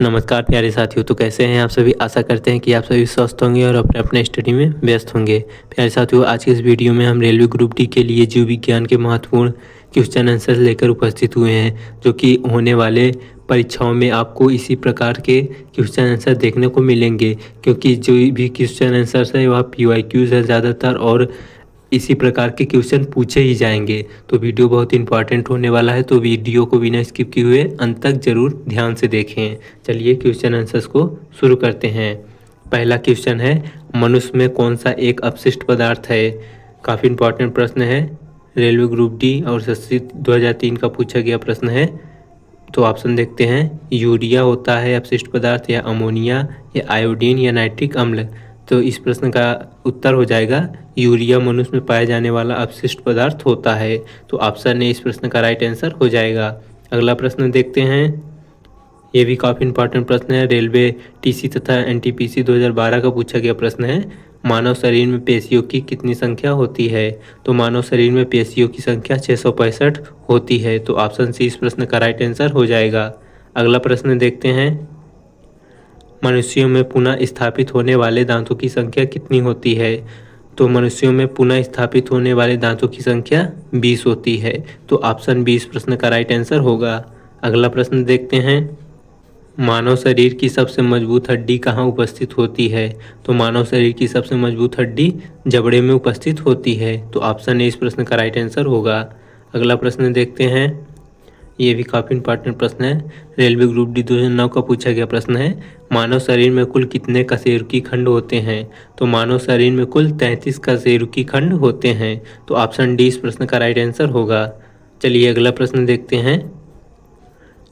नमस्कार प्यारे साथियों। तो कैसे हैं आप सभी। आशा करते हैं कि आप सभी स्वस्थ होंगे और अपने अपने स्टडी में व्यस्त होंगे। प्यारे साथियों, आज के इस वीडियो में हम रेलवे ग्रुप डी के लिए जीव विज्ञान के महत्वपूर्ण क्वेश्चन आंसर लेकर उपस्थित हुए हैं, जो कि होने वाले परीक्षाओं में आपको इसी प्रकार के क्वेश्चन आंसर देखने को मिलेंगे, क्योंकि जो भी क्वेश्चन आंसर है वह PYQs है ज़्यादातर और इसी प्रकार के क्वेश्चन पूछे ही जाएंगे। तो वीडियो बहुत इंपॉर्टेंट होने वाला है, तो वीडियो को बिना स्किप किए हुए अंत तक जरूर ध्यान से देखें। चलिए क्वेश्चन आंसर्स को शुरू करते हैं। पहला क्वेश्चन है, मनुष्य में कौन सा एक अपशिष्ट पदार्थ है। काफ़ी इंपॉर्टेंट प्रश्न है, रेलवे ग्रुप डी और एसएससी 2003 का पूछा गया प्रश्न है। तो ऑप्शन देखते हैं, यूरिया होता है अपशिष्ट पदार्थ, या अमोनिया, या आयोडीन, या नाइट्रिक अम्ल। तो इस प्रश्न का उत्तर हो जाएगा यूरिया मनुष्य में पाया जाने वाला अपशिष्ट पदार्थ होता है। तो ऑप्शन ए इस प्रश्न का राइट आंसर हो जाएगा। अगला प्रश्न देखते हैं, ये भी काफ़ी इंपॉर्टेंट प्रश्न है, रेलवे टीसी तथा NTPC 2012 का पूछा गया प्रश्न है। मानव शरीर में पेशियों की कितनी संख्या होती है। तो मानव शरीर में पेशियों की संख्या 665 होती है। तो ऑप्शन सी इस प्रश्न का राइट आंसर हो जाएगा। अगला प्रश्न देखते हैं, मनुष्यों में पुनः स्थापित होने वाले दांतों की संख्या कितनी होती है। तो मनुष्यों में पुनः स्थापित होने वाले दांतों की संख्या 20 होती है। तो ऑप्शन बी इस प्रश्न का राइट आंसर होगा। अगला प्रश्न देखते हैं, मानव शरीर की सबसे मजबूत हड्डी कहाँ उपस्थित होती है। तो मानव शरीर की सबसे मजबूत हड्डी जबड़े में उपस्थित होती है। तो ऑप्शन ए इस प्रश्न का राइट आंसर होगा। अगला प्रश्न देखते हैं, ये भी काफ़ी इंपॉर्टेंट प्रश्न है, रेलवे ग्रुप डी 2009 का पूछा गया प्रश्न है। मानव शरीर में कुल कितने कशेरुकी खंड होते हैं। तो मानव शरीर में कुल 33 कशेरुकी खंड होते हैं। तो ऑप्शन डी इस प्रश्न का राइट आंसर होगा। चलिए अगला प्रश्न देखते हैं,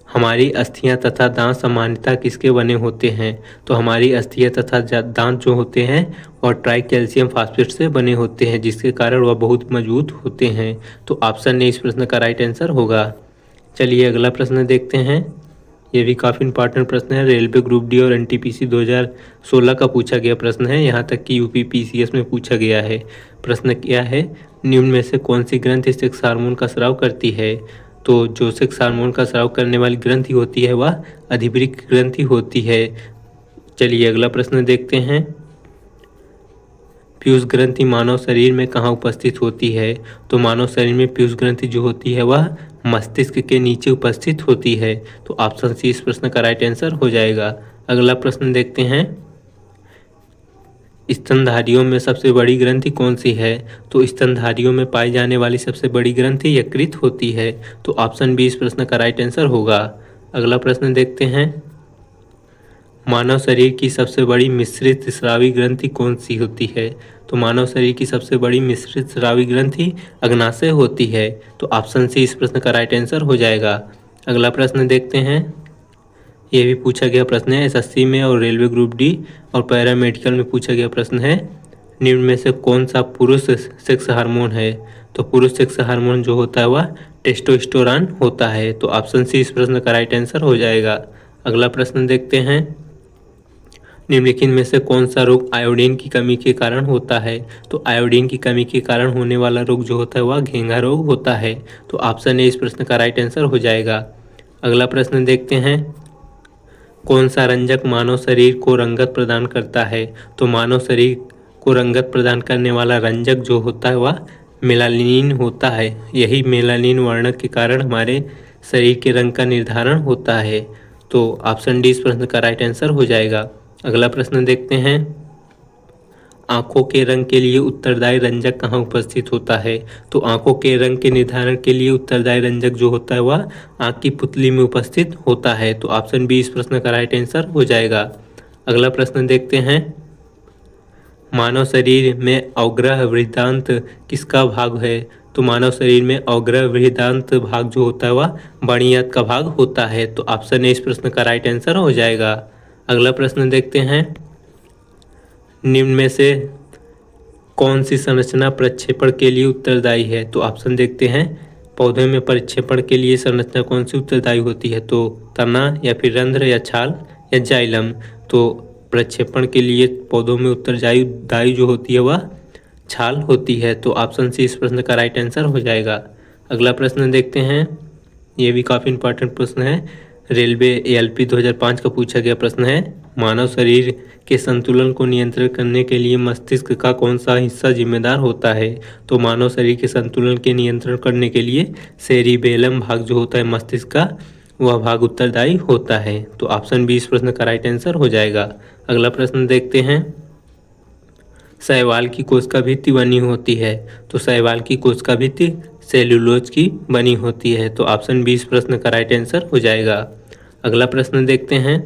हमारी अस्थियां तथा दांत सामान्यतः किसके बने होते हैं। तो हमारी अस्थियां तथा दांत जो होते हैं और ट्राई कैल्शियम फास्फेट से बने होते हैं, जिसके कारण वह बहुत मजबूत होते हैं। तो ऑप्शन ए इस प्रश्न का राइट आंसर होगा। चलिए अगला प्रश्न देखते हैं, ये भी काफ़ी इंपॉर्टेंट प्रश्न है, रेलवे ग्रुप डी और NTPC 2016 का पूछा गया प्रश्न है। यहाँ तक कि UP PCS में पूछा गया है। प्रश्न क्या है, निम्न में से कौन सी ग्रंथि सेक्स हार्मोन का स्राव करती है। तो जो सेक्स हार्मोन का स्राव करने वाली ग्रंथि होती है वह अधिवृक्क ग्रंथि होती है। चलिए अगला प्रश्न देखते हैं, पीयूष ग्रंथि मानव शरीर में कहाँ उपस्थित होती है। तो मानव शरीर में पीयूष ग्रंथि जो होती है वह मस्तिष्क के नीचे उपस्थित होती है। तो ऑप्शन सी इस प्रश्न का राइट आंसर हो जाएगा। अगला प्रश्न देखते हैं, स्तनधारियों में सबसे बड़ी ग्रंथि कौन सी है। तो स्तनधारियों में पाई जाने वाली सबसे बड़ी ग्रंथि यकृत होती है। तो ऑप्शन बी इस प्रश्न का राइट आंसर होगा। अगला प्रश्न देखते हैं, मानव शरीर की सबसे बड़ी मिश्रित स्रावी ग्रंथि कौन सी होती है। तो मानव शरीर की सबसे बड़ी मिश्रित स्रावी ग्रंथि अग्नाशय होती है। तो ऑप्शन सी इस प्रश्न का राइट आंसर हो जाएगा। अगला प्रश्न देखते हैं, यह भी पूछा गया प्रश्न है SSC में और रेलवे ग्रुप डी और पैरामेडिकल में पूछा गया प्रश्न है, निम्न में से कौन सा पुरुष सेक्स हार्मोन है। तो पुरुष सेक्स हार्मोन जो होता है वह टेस्टोस्टेरोन होता है। तो ऑप्शन सी इस प्रश्न का राइट आंसर हो जाएगा। अगला प्रश्न देखते हैं, निम्नलिखित में से कौन सा रोग आयोडीन की कमी के कारण होता है। तो आयोडीन की कमी के कारण होने वाला रोग जो होता है वह घेंघा रोग होता है। तो ऑप्शन ए इस प्रश्न का राइट आंसर हो जाएगा। अगला प्रश्न देखते हैं, कौन सा रंजक मानव शरीर को रंगत प्रदान करता है। तो मानव शरीर को रंगत प्रदान करने वाला रंजक जो होता है वह मेलानिन होता है। यही मेलानिन वर्णक के कारण हमारे शरीर के रंग का निर्धारण होता है। तो ऑप्शन डी इस प्रश्न का राइट आंसर हो जाएगा। अगला प्रश्न देखते हैं, आंखों के रंग के लिए उत्तरदायी रंजक कहाँ उपस्थित होता है। तो आंखों के रंग के निर्धारण के लिए उत्तरदायी रंजक जो होता है वह आंख की पुतली में उपस्थित होता है। तो ऑप्शन बी इस प्रश्न का राइट आंसर हो जाएगा। अगला प्रश्न देखते हैं, मानव शरीर में अवग्रह वृद्धांत किसका भाग है। तो मानव शरीर में अवग्रह वृद्धांत भाग जो होता है वह बणियात का भाग होता है। तो ऑप्शन ए इस प्रश्न का राइट आंसर हो जाएगा। अगला प्रश्न देखते हैं, निम्न में से कौन सी संरचना प्रक्षेपण के लिए उत्तरदायी है। तो ऑप्शन देखते हैं, पौधे में प्रक्षेपण के लिए संरचना कौन सी उत्तरदायी होती है। तो तना, या फिर रंध्र, या छाल, या जाइलम। तो प्रक्षेपण के लिए पौधों में उत्तरदायी जो होती है वह छाल होती है। तो ऑप्शन सी इस प्रश्न का राइट आंसर हो जाएगा। अगला प्रश्न देखते हैं, ये भी काफ़ी इंपॉर्टेंट प्रश्न है, रेलवे एएलपी 2005 का पूछा गया प्रश्न है, मानव शरीर के संतुलन को नियंत्रित करने के लिए मस्तिष्क का कौन सा हिस्सा जिम्मेदार होता है? तो मानव शरीर के संतुलन के नियंत्रण करने के लिए सेरिबेलम भाग जो होता है मस्तिष्क का, वह भाग उत्तरदायी होता है। तो ऑप्शन बी इस प्रश्न का राइट आंसर हो जाएगा। अगला प्रश्न देखते हैं, शैवाल की कोशिका भित्ति बनी होती है। तो शैवाल की कोशिका भित्ति सेल्यूलोज की बनी होती है। तो ऑप्शन बी इस प्रश्न का राइट आंसर हो जाएगा। अगला प्रश्न देखते हैं,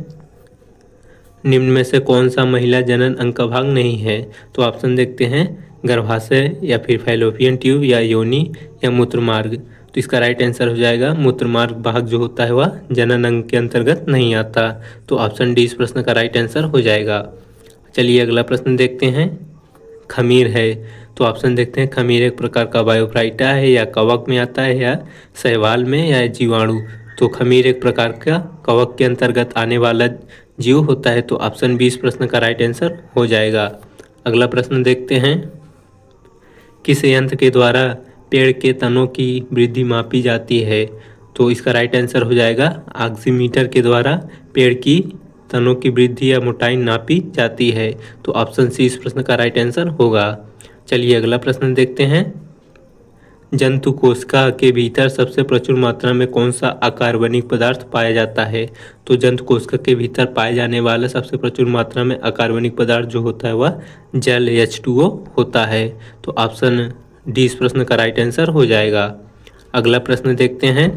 निम्न में से कौन सा महिला जनन अंग का भाग नहीं है? तो ऑप्शन देखते हैं, गर्भाशय या फिर फैलोपियन ट्यूब या योनि या मूत्रमार्ग। तो इसका राइट आंसर हो जाएगा मूत्रमार्ग भाग जो होता है वह जनन अंग के अंतर्गत नहीं आता। तो ऑप्शन डी इस प्रश्न का राइट आंसर हो जाएगा। चलिए अगला प्रश्न देखते हैं, खमीर है। तो ऑप्शन देखते हैं, खमीर एक प्रकार का बायोफ्राइटा है या कवक में आता है या शैवाल में या जीवाणु। तो खमीर एक प्रकार का कवक के अंतर्गत आने वाला जीव होता है। तो ऑप्शन बी इस प्रश्न का राइट आंसर हो जाएगा। अगला प्रश्न देखते हैं, किस यंत्र के द्वारा पेड़ के तनों की वृद्धि मापी जाती है? तो इसका राइट आंसर हो जाएगा, ऑक्सीमीटर के द्वारा पेड़ की तनों की वृद्धि या मोटाई नापी जाती है। तो ऑप्शन सी इस प्रश्न का राइट आंसर होगा। चलिए अगला प्रश्न देखते हैं, जंतु कोशिका के भीतर सबसे प्रचुर मात्रा में कौन सा अकार्बनिक पदार्थ पाया जाता है? तो जंतु कोशिका के भीतर पाए जाने वाला सबसे प्रचुर मात्रा में अकार्बनिक पदार्थ जो होता है वह जल H2O होता है। तो ऑप्शन डी इस प्रश्न का राइट आंसर हो जाएगा। अगला प्रश्न देखते हैं,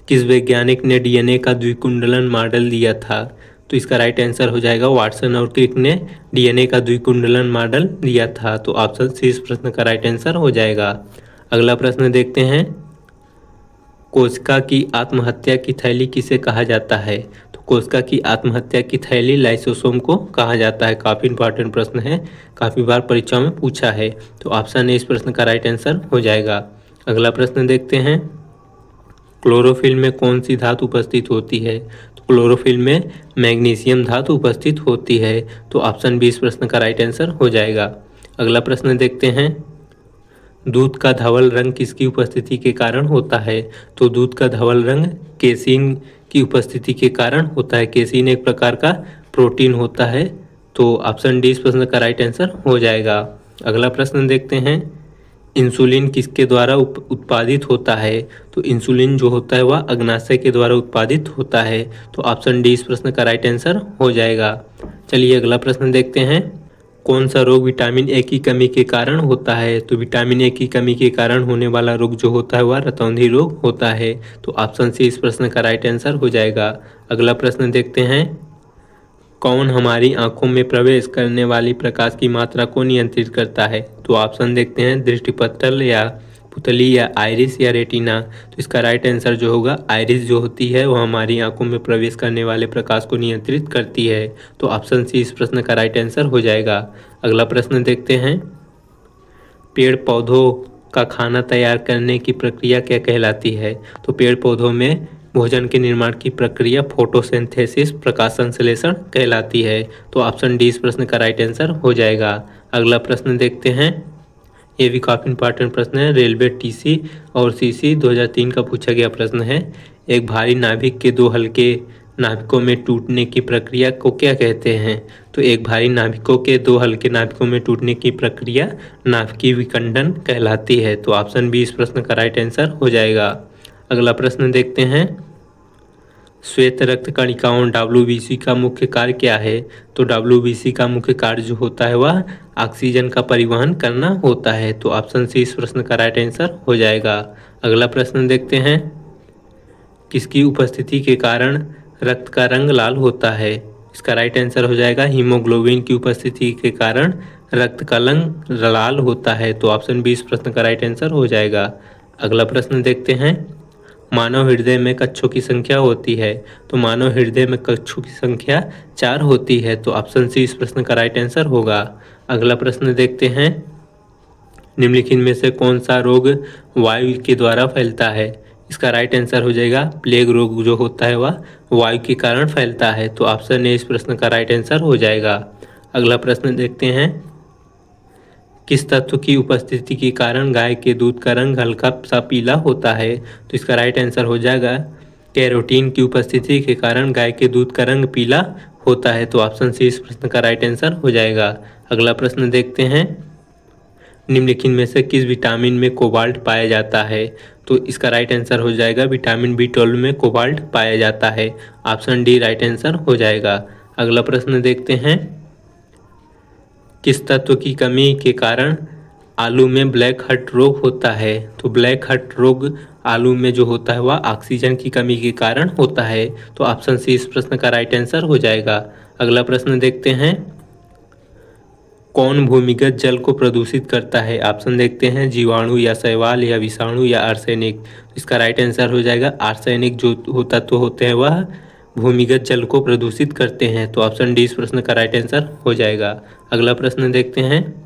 किस वैज्ञानिक ने डीएनए का द्विकुंडलन मॉडल दिया था? तो इसका राइट आंसर हो जाएगा, वाटसन और क्रिक ने डीएनए का द्विकुंडलन मॉडल दिया था। तो ऑप्शन सी इस प्रश्न का राइट आंसर हो जाएगा। अगला प्रश्न देखते हैं, कोशिका की आत्महत्या की थैली किसे कहा जाता है? तो कोशिका की आत्महत्या की थैली लाइसोसोम को कहा जाता है। काफ़ी इंपॉर्टेंट प्रश्न है, काफ़ी बार परीक्षाओं में पूछा है। तो ऑप्शन ए इस प्रश्न का राइट आंसर हो जाएगा। अगला प्रश्न देखते हैं, क्लोरोफिल में कौन सी धातु उपस्थित होती है? तो क्लोरोफिल में मैग्नीशियम धातु उपस्थित होती है। तो ऑप्शन बी इस प्रश्न का राइट आंसर हो जाएगा। अगला प्रश्न देखते हैं, दूध का धवल रंग किसकी उपस्थिति के कारण होता है? तो दूध का धवल रंग केसीन की उपस्थिति के कारण होता है। केसीन एक प्रकार का प्रोटीन होता है। तो ऑप्शन डी इस प्रश्न का राइट आंसर हो जाएगा। अगला प्रश्न देखते हैं, इंसुलिन किसके द्वारा उत्पादित होता है? तो इंसुलिन जो होता है वह अग्नाशय के द्वारा उत्पादित होता है। तो ऑप्शन डी इस प्रश्न का राइट आंसर हो जाएगा। चलिए अगला प्रश्न देखते हैं, कौन सा रोग विटामिन ए की कमी के कारण होता है? तो विटामिन ए की कमी के कारण होने वाला रोग जो होता है वह रतौंधी रोग होता है। तो ऑप्शन सी इस प्रश्न का राइट आंसर हो जाएगा। अगला प्रश्न देखते हैं, कौन हमारी आंखों में प्रवेश करने वाली प्रकाश की मात्रा को नियंत्रित करता है? तो ऑप्शन देखते हैं, दृष्टिपटल या पुतली या आइरिस या रेटिना। तो इसका राइट आंसर जो होगा, आइरिस जो होती है वो हमारी आंखों में प्रवेश करने वाले प्रकाश को नियंत्रित करती है। तो ऑप्शन सी इस प्रश्न का राइट आंसर हो जाएगा। अगला प्रश्न देखते हैं, पेड़ पौधों का खाना तैयार करने की प्रक्रिया क्या कहलाती है? तो पेड़ पौधों में भोजन के निर्माण की प्रक्रिया फोटोसिंथेसिस प्रकाश संश्लेषण कहलाती है। तो ऑप्शन डी इस प्रश्न का राइट आंसर हो जाएगा। अगला प्रश्न देखते हैं, ये भी काफ़ी इंपॉर्टेंट प्रश्न है, रेलवे टीसी और सीसी 2003 का पूछा गया प्रश्न है। एक भारी नाभिक के दो हल्के नाभिकों में टूटने की प्रक्रिया को क्या कहते हैं? तो एक भारी नाभिकों के दो हल्के नाभिकों में टूटने की प्रक्रिया नाभिकीय विखंडन कहलाती है। तो ऑप्शन बी इस प्रश्न का राइट आंसर हो जाएगा। अगला प्रश्न देखते हैं, श्वेत रक्त कणिकाओं WBC का मुख्य कार्य क्या है? तो WBC का मुख्य कार्य जो होता है वह ऑक्सीजन का परिवहन करना होता है। तो ऑप्शन सी इस प्रश्न का राइट आंसर हो जाएगा। अगला प्रश्न देखते हैं, किसकी उपस्थिति के कारण रक्त का रंग लाल होता है? इसका राइट आंसर हो जाएगा, हीमोग्लोबिन की उपस्थिति के कारण रक्त का रंग लाल होता है। तो ऑप्शन बी इस प्रश्न का राइट आंसर हो जाएगा। अगला प्रश्न देखते हैं, मानव हृदय में कक्षों की संख्या होती है? तो मानव हृदय में कक्षों की संख्या 4 होती है। तो ऑप्शन सी इस प्रश्न का राइट आंसर होगा। अगला प्रश्न देखते हैं, निम्नलिखित में से कौन सा रोग वायु के द्वारा फैलता है? इसका राइट आंसर हो जाएगा, प्लेग रोग जो होता है वह वायु के कारण फैलता है। तो ऑप्शन ए इस प्रश्न का राइट आंसर हो जाएगा। अगला प्रश्न देखते हैं, किस तत्व की उपस्थिति के कारण गाय के दूध का रंग हल्का सा पीला होता है? तो इसका राइट आंसर हो जाएगा, कैरोटीन की उपस्थिति के कारण गाय के दूध का रंग पीला होता है। तो ऑप्शन सी इस प्रश्न का राइट आंसर हो जाएगा। अगला प्रश्न देखते हैं, निम्नलिखित में से किस विटामिन में कोबाल्ट पाया जाता है? तो इसका राइट आंसर हो जाएगा विटामिन B12 में कोबाल्ट पाया जाता है। ऑप्शन डी राइट आंसर हो जाएगा। अगला प्रश्न देखते हैं, किस तत्व की कमी के कारण आलू में ब्लैक हट रोग होता है? तो ब्लैक हट रोग आलू में जो होता है वह ऑक्सीजन की कमी के कारण होता है। तो ऑप्शन सी इस प्रश्न का राइट आंसर हो जाएगा। अगला प्रश्न देखते हैं, कौन भूमिगत जल को प्रदूषित करता है? ऑप्शन देखते हैं, जीवाणु या शैवाल या विषाणु या आर्सेनिक। इसका राइट आंसर हो जाएगा आर्सेनिक जो तत्व होते हैं वह भूमिगत जल को प्रदूषित करते हैं। तो ऑप्शन डी इस प्रश्न का राइट आंसर हो जाएगा। अगला प्रश्न देखते हैं,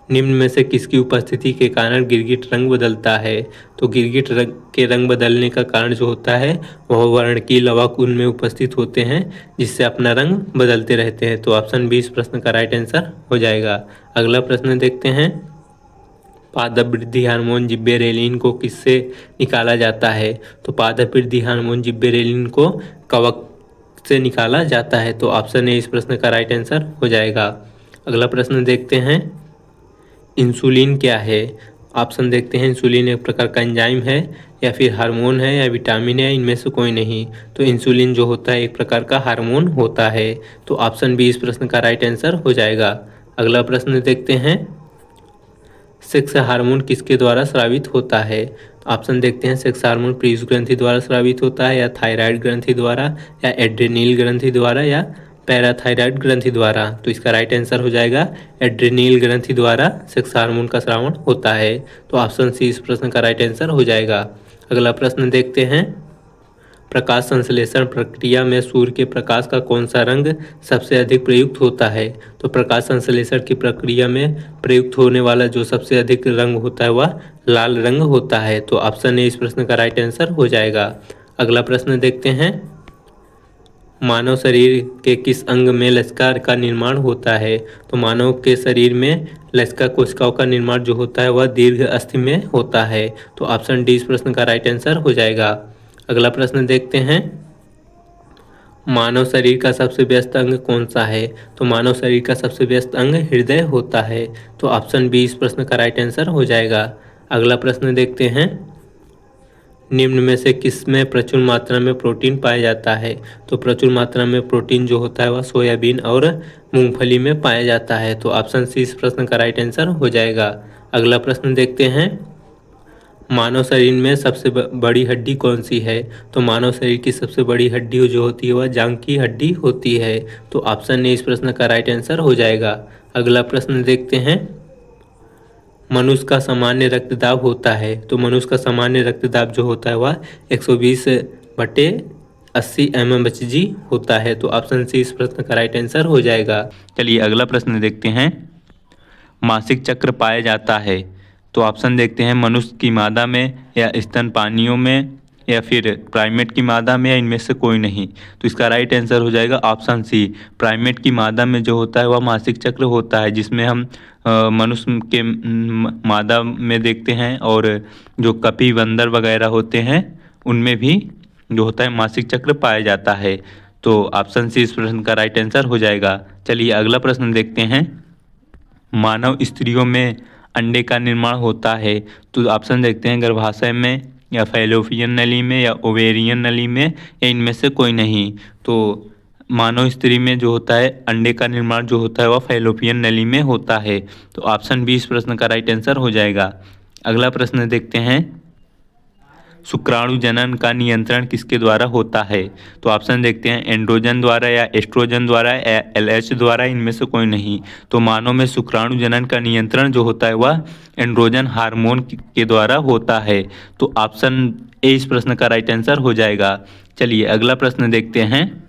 निम्न में से किसकी उपस्थिति के कारण गिरगिट रंग बदलता है? तो गिरगिट रंग के रंग बदलने का कारण जो होता है वह वर्ण की लवक उनमें उपस्थित होते हैं, जिससे अपना रंग बदलते रहते हैं। तो ऑप्शन बी इस प्रश्न का राइट आंसर हो जाएगा। अगला प्रश्न देखते हैं, पादप वृद्धि हार्मोन जिब्बेरेलिन को किससे निकाला जाता है? तो पादप वृद्धि हार्मोन जिब्बेरेलिन को कवक से निकाला जाता है। तो ऑप्शन ए इस प्रश्न का राइट आंसर हो जाएगा। अगला प्रश्न देखते हैं, इंसुलिन क्या है? ऑप्शन देखते हैं, इंसुलिन एक प्रकार का एंजाइम है या फिर हार्मोन है या विटामिन है, इनमें से कोई नहीं। तो इंसुलिन जो होता है एक प्रकार का हार्मोन होता है। तो ऑप्शन बी इस प्रश्न का राइट आंसर हो जाएगा। अगला प्रश्न देखते हैं, सेक्स हार्मोन किसके द्वारा स्रावित होता है? तो ऑप्शन देखते हैं, सेक्स हार्मोन पीयूष ग्रंथि द्वारा स्रावित होता है या थायराइड ग्रंथि द्वारा या एड्रेनिल ग्रंथि द्वारा या पैराथायराइड ग्रंथि द्वारा। तो इसका राइट आंसर हो जाएगा एड्रेनिल ग्रंथि द्वारा सेक्स हार्मोन का स्रावण होता है। तो ऑप्शन सी इस प्रश्न का राइट आंसर हो जाएगा। अगला प्रश्न देखते हैं, प्रकाश संश्लेषण प्रक्रिया में सूर्य के प्रकाश का कौन सा रंग सबसे अधिक प्रयुक्त होता है? तो प्रकाश संश्लेषण की प्रक्रिया में प्रयुक्त होने वाला जो सबसे अधिक रंग होता है वह लाल रंग होता है। तो ऑप्शन ए इस प्रश्न का राइट आंसर हो जाएगा। अगला प्रश्न देखते हैं, मानव शरीर के किस अंग में लसिका का निर्माण होता है? तो मानव के शरीर में लसिका कोशिकाओं का निर्माण जो होता है वह दीर्घ अस्थि में होता है। तो ऑप्शन डी इस प्रश्न का राइट आंसर हो जाएगा। अगला प्रश्न देखते हैं, मानव शरीर का सबसे व्यस्त अंग कौन सा है? तो मानव शरीर का सबसे व्यस्त अंग हृदय होता है। तो ऑप्शन बी इस प्रश्न का राइट आंसर हो जाएगा। अगला प्रश्न देखते हैं, निम्न में से किस में प्रचुर मात्रा में प्रोटीन पाया जाता है? तो प्रचुर मात्रा में प्रोटीन जो होता है वह सोयाबीन और मूंगफली में पाया जाता है। तो ऑप्शन सी इस प्रश्न का राइट आंसर हो जाएगा। अगला प्रश्न देखते हैं, मानव शरीर में सबसे बड़ी हड्डी कौन सी है? तो मानव शरीर की सबसे बड़ी हड्डी जो होती है वह जांघ की हड्डी होती है। तो ऑप्शन ए इस प्रश्न का राइट आंसर हो जाएगा। अगला प्रश्न देखते हैं, मनुष्य का सामान्य रक्तदाब होता है। तो मनुष्य का सामान्य रक्तदाब जो होता है वह 120/80 mmHg होता है। तो ऑप्शन सी इस प्रश्न का राइट आंसर हो जाएगा। चलिए अगला प्रश्न देखते हैं, मासिक चक्र पाया जाता है। तो ऑप्शन देखते हैं, मनुष्य की मादा में या स्तनपानियों में या फिर प्राइमेट की मादा में या इनमें से कोई नहीं। तो इसका राइट आंसर हो जाएगा ऑप्शन सी, प्राइमेट की मादा में जो होता है वह मासिक चक्र होता है, जिसमें हम मनुष्य के मादा में देखते हैं और जो कपी बंदर वगैरह होते हैं उनमें भी जो होता है मासिक चक्र पाया जाता है। तो ऑप्शन सी इस प्रश्न का राइट आंसर हो जाएगा। चलिए अगला प्रश्न देखते हैं, मानव स्त्रियों में अंडे का निर्माण होता है। तो ऑप्शन देखते हैं, गर्भाशय में या फैलोपियन नली में या ओवेरियन नली में या इनमें से कोई नहीं। तो मानव स्त्री में जो होता है अंडे का निर्माण जो होता है वह फैलोपियन नली में होता है। तो ऑप्शन बी इस प्रश्न का राइट आंसर हो जाएगा। अगला प्रश्न देखते हैं, शुक्राणु जनन का नियंत्रण किसके द्वारा होता है? तो ऑप्शन देखते हैं, एंड्रोजन द्वारा या एस्ट्रोजन द्वारा या LH द्वारा, इनमें से कोई नहीं। तो मानव में शुक्राणु जनन का नियंत्रण जो होता है वह एंड्रोजन हार्मोन के द्वारा होता है। तो ऑप्शन ए इस प्रश्न का राइट आंसर हो जाएगा। चलिए अगला प्रश्न देखते हैं,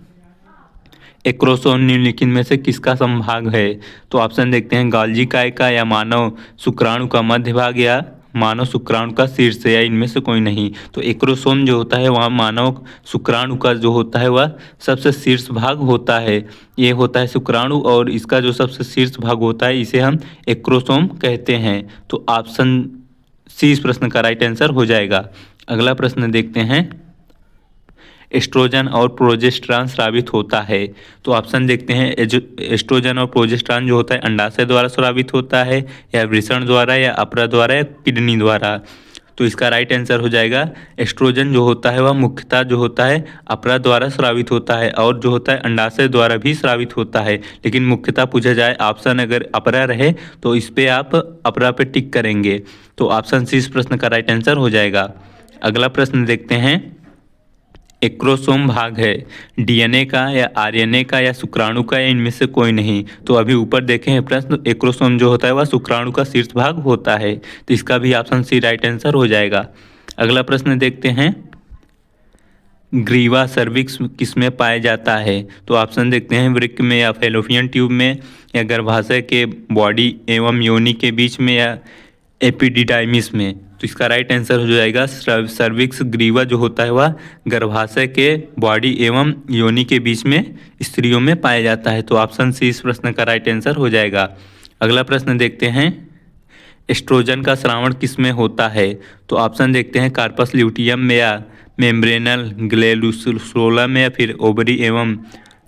एक्रोसोम निम्नलिखित में से किसका संभाग है? तो ऑप्शन देखते हैं, गाल्जी काय का या मानव शुक्राणु का मध्य भाग या मानव शुक्राणु का शीर्ष या इनमें से कोई नहीं। तो एक्रोसोम जो होता है वह मानव शुक्राणु का जो होता है वह सबसे शीर्ष भाग होता है। ये होता है शुक्राणु और इसका जो सबसे शीर्ष भाग होता है इसे हम एक्रोसोम कहते हैं। तो ऑप्शन सी इस प्रश्न का राइट आंसर हो जाएगा। अगला प्रश्न देखते हैं, एस्ट्रोजन और प्रोजेस्टेरॉन स्रावित होता है? तो ऑप्शन देखते हैं, एस्ट्रोजन और प्रोजेस्टेरॉन जो होता है अंडाशय द्वारा स्रावित होता है, या वृषण द्वारा, या अपरा द्वारा, या किडनी द्वारा। तो इसका राइट आंसर हो जाएगा एस्ट्रोजन जो होता है वह मुख्यतः जो होता है अपरा द्वारा स्रावित होता है, और जो होता है अंडाशय द्वारा भी स्रावित होता है। लेकिन मुख्यतः पूछा जाए ऑप्शन अगर अपरा रहे तो इस पे आप अपरा पे टिक करेंगे। तो ऑप्शन सी इस प्रश्न का राइट आंसर हो जाएगा। अगला प्रश्न देखते हैं, एक्रोसोम भाग है डीएनए का, या आरएनए का, या शुक्राणु का, या इनमें से कोई नहीं। तो अभी ऊपर देखें हैं प्रश्न, एक्रोसोम जो होता है वह शुक्राणु का शीर्ष भाग होता है, तो इसका भी ऑप्शन सी राइट आंसर हो जाएगा। अगला प्रश्न देखते हैं, ग्रीवा सर्विक्स किसमें पाया जाता है? तो ऑप्शन देखते हैं, वृक्क में, या फैलोपियन ट्यूब में, या गर्भाशय के बॉडी एवं योनि के बीच में, या एपिडिडाइमिस में। तो इसका राइट आंसर हो जाएगा सर्विक्स ग्रीवा जो होता है वह गर्भाशय के बॉडी एवं योनि के बीच में स्त्रियों में पाया जाता है। तो ऑप्शन सी इस प्रश्न का राइट आंसर हो जाएगा। अगला प्रश्न देखते हैं, एस्ट्रोजन का स्रावण किस में होता है? तो ऑप्शन देखते हैं, कार्पस ल्यूटियम में, या मेम्ब्रेनल ग्लैंडुलोसा में, या फिर ओवरी एवं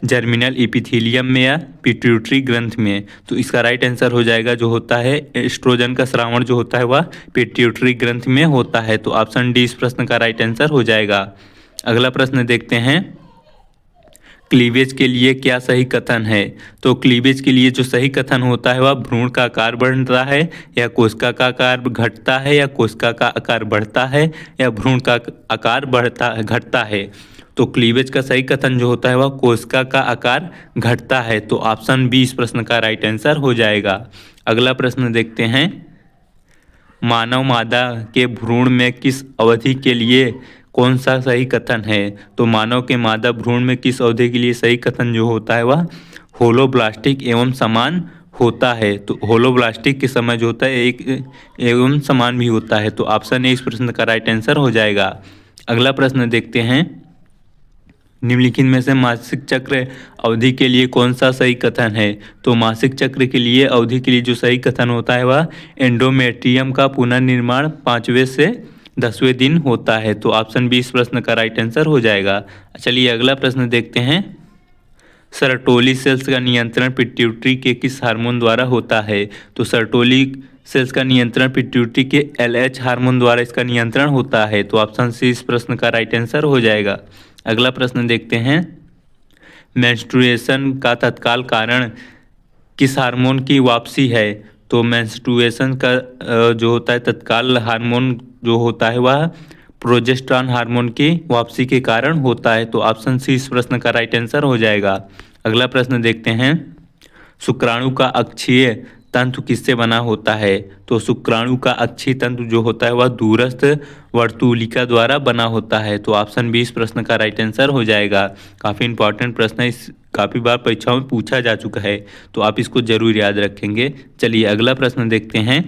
जर्मिनल इपिथीलियम में, या पिट्यूटरी ग्रंथ में। तो इसका राइट आंसर हो जाएगा जो होता है एस्ट्रोजन का स्रावण जो होता है वह पिट्यूटरी ग्रंथ में होता है। तो ऑप्शन डी इस प्रश्न का राइट आंसर हो जाएगा। अगला प्रश्न देखते हैं, क्लीवेज के लिए क्या सही कथन है? तो क्लीवेज के लिए जो सही कथन होता है वह भ्रूण का आकार बढ़ता है, या कोशिका का आकार घटता है, या कोशिका का आकार बढ़ता है, या भ्रूण का आकार घटता है। तो क्लीवेज का सही कथन जो होता है वह कोशिका का आकार घटता है। तो ऑप्शन बी इस प्रश्न का राइट आंसर हो जाएगा। अगला प्रश्न देखते हैं, मानव मादा के भ्रूण में किस अवधि के लिए कौन सा सही कथन है? तो मानव के मादा भ्रूण में किस अवधि के लिए सही कथन जो होता है वह होलोब्लास्टिक एवं समान होता है। तो होलोब्लास्टिक के समय जो होता है एक एवं समान भी होता है। तो ऑप्शन ए इस प्रश्न का राइट आंसर हो जाएगा। अगला प्रश्न देखते हैं, निम्नलिखित में से मासिक चक्र अवधि के लिए कौन सा सही कथन है? तो मासिक चक्र के लिए अवधि के लिए जो सही कथन होता है वह एंडोमेट्रियम का पुनर्निर्माण 5वें से 10वें दिन होता है। तो ऑप्शन बी इस प्रश्न का राइट आंसर हो जाएगा। चलिए अगला प्रश्न देखते हैं, सर्टोली सेल्स का नियंत्रण पिट्यूटरी के किस हार्मोन द्वारा होता है? तो सर्टोली सेल्स का नियंत्रण पिट्यूटरी के LH हार्मोन द्वारा इसका नियंत्रण होता है। तो ऑप्शन सी इस प्रश्न का राइट आंसर हो जाएगा। अगला प्रश्न देखते हैं, मेंस्ट्रुएशन का तत्काल कारण किस हार्मोन की वापसी है? तो मेंस्ट्रुएशन का जो होता है तत्काल हार्मोन जो होता है वह प्रोजेस्टेरॉन हार्मोन की वापसी के कारण होता है। तो ऑप्शन सी इस प्रश्न का राइट आंसर हो जाएगा। अगला प्रश्न देखते हैं, शुक्राणु का अक्षीय तंतु किससे बना होता है? तो शुक्राणु का अक्षीय तंतु जो होता है वह दूरस्थ वर्तुलिका द्वारा बना होता है। तो ऑप्शन बी इस प्रश्न का राइट आंसर हो जाएगा। काफ़ी इंपॉर्टेंट प्रश्न है, इस काफ़ी बार परीक्षाओं में पूछा जा चुका है, तो आप इसको जरूर याद रखेंगे। चलिए अगला प्रश्न देखते हैं,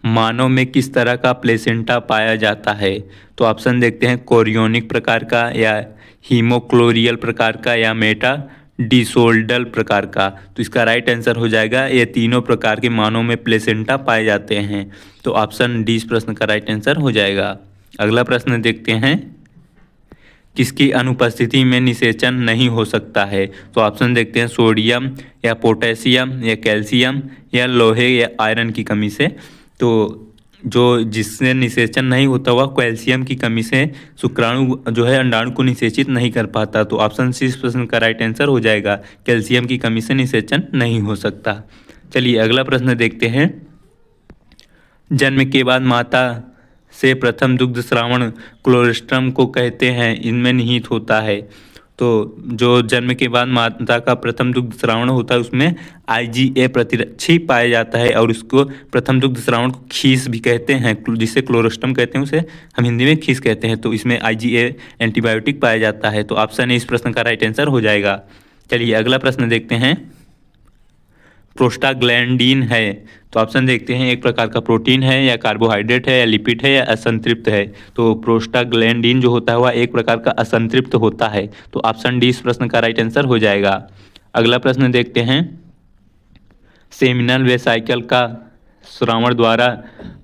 मानव में किस तरह का प्लेसेंटा पाया जाता है? तो ऑप्शन देखते हैं, कोरियोनिक प्रकार का, या हीमोक्लोरियल प्रकार का, या मेटा डिसोल्डल प्रकार का। तो इसका राइट आंसर हो जाएगा, ये तीनों प्रकार के मानव में प्लेसेंटा पाए जाते हैं। तो ऑप्शन डी इस प्रश्न का राइट आंसर हो जाएगा। अगला प्रश्न देखते हैं, किसकी अनुपस्थिति में निषेचन नहीं हो सकता है? तो ऑप्शन देखते हैं, सोडियम, या पोटेशियम, या कैल्शियम, या लोहे या आयरन की कमी से। तो जो जिससे निषेचन नहीं होता वह कैल्शियम की कमी से शुक्राणु जो है अंडाणु को निषेचित नहीं कर पाता। तो ऑप्शन सी इस प्रश्न का राइट आंसर हो जाएगा, कैल्शियम की कमी से निषेचन नहीं हो सकता। चलिए अगला प्रश्न देखते हैं, जन्म के बाद माता से प्रथम दुग्ध स्रावण क्लोरेस्ट्रम को कहते हैं, इनमें निहित होता है। तो जो जन्म के बाद माता का प्रथम दुग्ध स्रावण होता है उसमें IgA प्रतिरक्षी पाया जाता है, और उसको प्रथम दुग्ध स्रावण को खीस भी कहते हैं, जिसे क्लोरेस्ट्रम कहते हैं उसे हम हिंदी में खीस कहते हैं। तो इसमें IgA एंटीबायोटिक पाया जाता है। तो ऑप्शन ए इस प्रश्न का राइट आंसर हो जाएगा। चलिए अगला प्रश्न देखते हैं, प्रोस्टाग्लैंडिन है। तो ऑप्शन देखते हैं, एक प्रकार का प्रोटीन है, या कार्बोहाइड्रेट है, या लिपिड है, या असंतृप्त है। तो प्रोस्टाग्लैंडिन जो होता है वह एक प्रकार का असंतृप्त होता है। तो ऑप्शन डी इस प्रश्न का राइट आंसर हो जाएगा। अगला प्रश्न देखते हैं, सेमिनल वेसाइकल का स्रावण द्वारा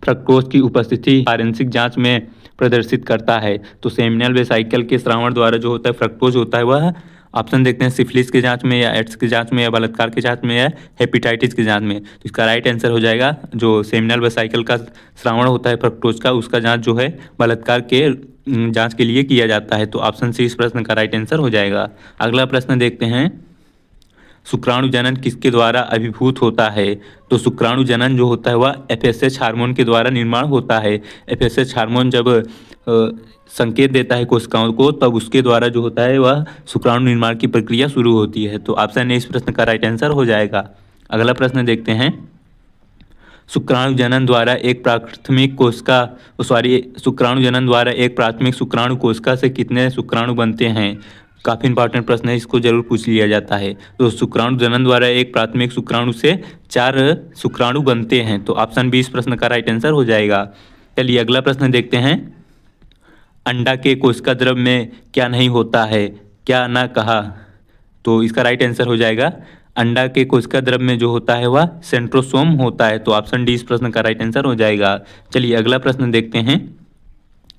फ्रक्टोज की उपस्थिति फॉरेंसिक जांच में प्रदर्शित करता है। तो सेमिनल वेसाइकल के स्रावण द्वारा जो होता है फ्रक्टोज होता है वह ऑप्शन देखते हैं सिफिलिस की जांच में या एड्स की जांच में या बलात्कार की जांच में या हेपेटाइटिस की जांच में। तो इसका राइट आंसर हो जाएगा जो सेमिनल वेसाइकल का स्रावण होता है फ्रक्टोज का, उसका जांच जो है बलात्कार के जांच के लिए किया जाता है। तो ऑप्शन सी इस प्रश्न का राइट आंसर हो जाएगा। अगला प्रश्न देखते हैं, शुक्राणु जनन किसके द्वारा अभिभूत होता है? तो शुक्राणु जनन जो होता है वह FSH हार्मोन के द्वारा निर्माण होता है। FSH हार्मोन जब संकेत देता है कोशिकाओं को तब उसके द्वारा जो होता है वह शुक्राणु निर्माण की प्रक्रिया शुरू होती है। तो ऑप्शन ए इस प्रश्न का राइट आंसर हो जाएगा। अगला प्रश्न देखते हैं, शुक्राणु जनन द्वारा एक प्राथमिक कोशिका शुक्राणु जनन द्वारा एक प्राथमिक शुक्राणु कोशिका से कितने शुक्राणु बनते हैं? काफ़ी इंपॉर्टेंट प्रश्न है, इसको जरूर पूछ लिया जाता है। तो शुक्राणु जनन द्वारा एक प्राथमिक शुक्राणु से 4 शुक्राणु बनते हैं। तो ऑप्शन बी इस प्रश्न का राइट आंसर हो जाएगा। चलिए अगला प्रश्न देखते हैं, अंडा के कोशिका द्रव में क्या नहीं होता है? क्या ना कहा? तो इसका राइट आंसर हो जाएगा, अंडा के कोशिका द्रव में जो होता है वह सेंट्रोसोम होता है। तो ऑप्शन डी इस प्रश्न का राइट आंसर हो जाएगा। चलिए अगला प्रश्न देखते हैं,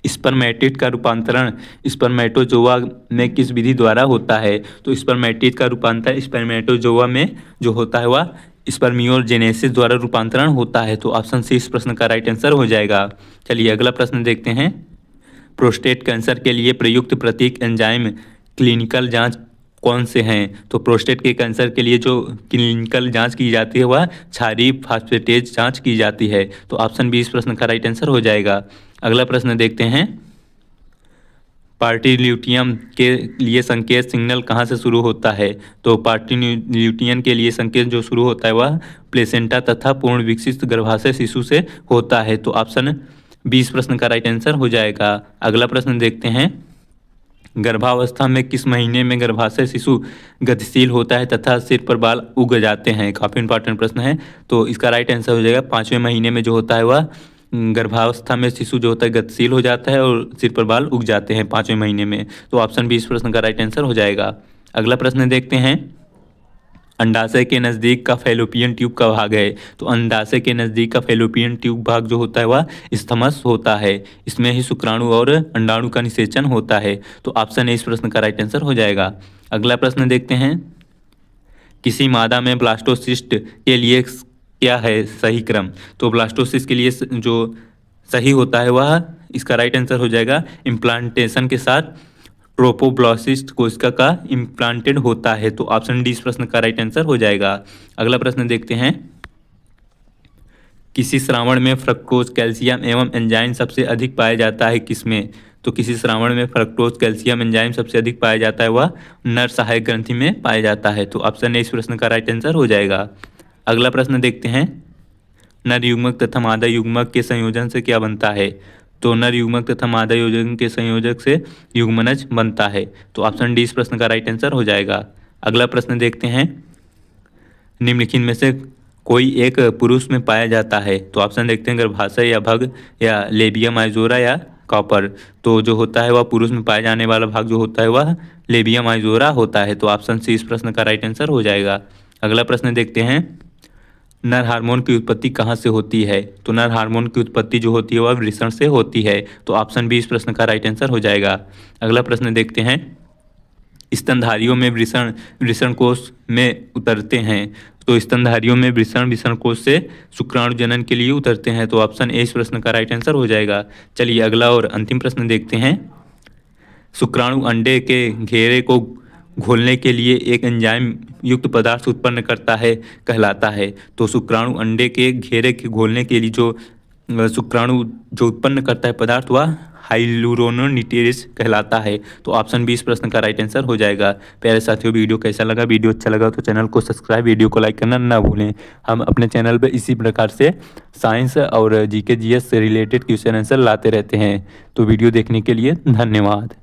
स्पर्मेटिड का रूपांतरण स्पर्मेटोजोआ में किस विधि द्वारा होता है? तो स्पर्मेटिड का रूपांतरण स्पर्मेटोजोआ में जो होता है वह स्पर्मियोजेनेसिस द्वारा रूपांतरण होता है। तो ऑप्शन सी इस प्रश्न का राइट आंसर हो जाएगा। चलिए अगला प्रश्न देखते हैं, प्रोस्टेट कैंसर के लिए प्रयुक्त प्रतीक एंजाइम क्लिनिकल जांच कौन से हैं? तो प्रोस्टेट के कैंसर के लिए जो क्लिनिकल जांच की जाती है वह क्षारीय फास्फेटेज जांच की जाती है। तो ऑप्शन बी इस प्रश्न का राइट आंसर हो जाएगा। अगला प्रश्न देखते हैं, पार्टिल्यूटियम के लिए संकेत सिग्नल कहाँ से शुरू होता है? तो पार्टिल्यूटियन के लिए संकेत जो शुरू होता है वह प्लेसेंटा तथा पूर्ण विकसित गर्भाशय शिशु से होता है। तो ऑप्शन बी इस प्रश्न का राइट आंसर हो जाएगा। अगला प्रश्न देखते हैं, गर्भावस्था में किस महीने में गर्भाशय शिशु गतिशील होता है तथा सिर पर बाल उग जाते हैं? काफ़ी इंपॉर्टेंट प्रश्न है। तो इसका राइट आंसर हो जाएगा 5वें महीने में जो होता है वह गर्भावस्था में शिशु जो होता है गतिशील हो जाता है और सिर पर बाल उग जाते हैं 5वें महीने में। तो ऑप्शन बी इस प्रश्न का राइट आंसर हो जाएगा। अगला प्रश्न देखते हैं, अंडाशय के नज़दीक का फैलोपियन ट्यूब का भाग है? तो अंडाशय के नज़दीक का फैलोपियन ट्यूब भाग जो होता है वह स्थमस होता है। इसमें ही शुक्राणु और अंडाणु का निषेचन होता है। तो ऑप्शन ए इस प्रश्न का राइट आंसर हो जाएगा। अगला प्रश्न देखते हैं, किसी मादा में ब्लास्टोसिस्ट के लिए क्या है सही क्रम? तो ब्लास्टोसिस्ट के लिए जो सही होता है वह इसका राइट आंसर हो जाएगा, इम्प्लांटेशन के साथ ट्रोपोब्लास्ट कोशिका का इम्प्लांटेड होता है। तो ऑप्शन डी इस प्रश्न का राइट आंसर हो जाएगा। अगला प्रश्न देखते हैं, किसी श्रावण में फ्रक्टोज कैल्शियम एवं एंजाइम सबसे अधिक पाया जाता है किसमें? तो किसी श्रावण में फ्रक्टोज कैल्शियम एंजाइम सबसे अधिक पाया जाता है वह नर सहायक ग्रंथि में पाया जाता है। तो ऑप्शन ए इस प्रश्न का राइट आंसर हो जाएगा। अगला प्रश्न देखते हैं, नर युग्मक तथा मादा युग्मक के संयोजन से क्या बनता है? तो नर युग्मक तथा मादा युग्मक के संयोजक से युग्मनज बनता है। तो ऑप्शन डी इस प्रश्न का राइट आंसर हो जाएगा। अगला प्रश्न देखते हैं, निम्नलिखित में से कोई एक पुरुष में पाया जाता है? तो ऑप्शन देखते हैं, गर्भाशय या भग या लेबिया माइजोरा या कॉपर। तो जो होता है वह पुरुष में पाए जाने वाला भाग जो होता है वह लेबिया माइजोरा होता है। तो ऑप्शन सी इस प्रश्न का राइट आंसर हो जाएगा। अगला प्रश्न देखते हैं, नर हार्मोन की उत्पत्ति कहाँ से होती है? तो नर हार्मोन की उत्पत्ति जो होती है वह वृषण से होती है। तो ऑप्शन बी इस प्रश्न का राइट आंसर हो जाएगा। अगला प्रश्न देखते हैं, स्तनधारियों में वृषण कोष में उतरते हैं? तो स्तनधारियों में वृषण कोष से शुक्राणु जनन के लिए उतरते हैं। तो ऑप्शन ए इस प्रश्न का राइट आंसर हो जाएगा। चलिए अगला और अंतिम प्रश्न देखते हैं, शुक्राणु अंडे के घेरे को घोलने के लिए एक एंजाइम युक्त पदार्थ उत्पन्न करता है कहलाता है। तो शुक्राणु अंडे के घेरे के घोलने के लिए जो शुक्राणु जो उत्पन्न करता है पदार्थ वह हाइलुरोनिटेरेज कहलाता है। तो ऑप्शन बी इस प्रश्न का राइट आंसर हो जाएगा। प्यारे साथियों, वीडियो कैसा लगा? वीडियो अच्छा लगा तो चैनल को सब्सक्राइब, वीडियो को लाइक करना ना भूलें। हम अपने चैनल पर इसी प्रकार से साइंस और जीके जीएस से रिलेटेड क्वेश्चन आंसर लाते रहते हैं। तो वीडियो देखने के लिए धन्यवाद।